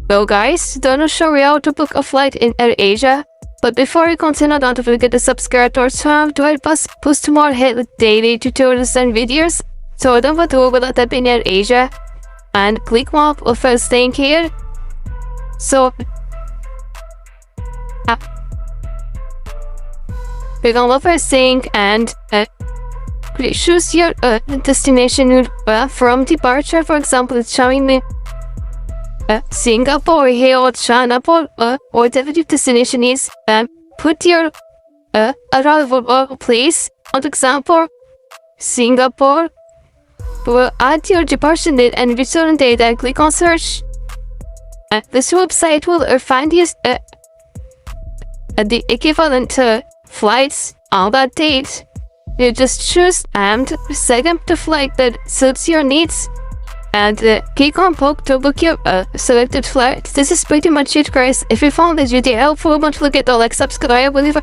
So guys, don't show you how to book a flight in AirAsia. But before you continue, don't forget to subscribe to our channel to help us post more daily tutorials and videos. So don't forget to Google that in AirAsia and click map of first staying here. So click on the first thing and choose your destination from departure. For example, it's showing me Singapore here or China, or whatever your destination is. Put your arrival place. For example, Singapore. Add your departure date and return date and click on search. This website will find you the equivalent flights on that date. You just choose and select the flight that suits your needs. And click on book to book your selected flight. This is pretty much it, guys. If you found this video helpful, don't forget to like, subscribe, leave a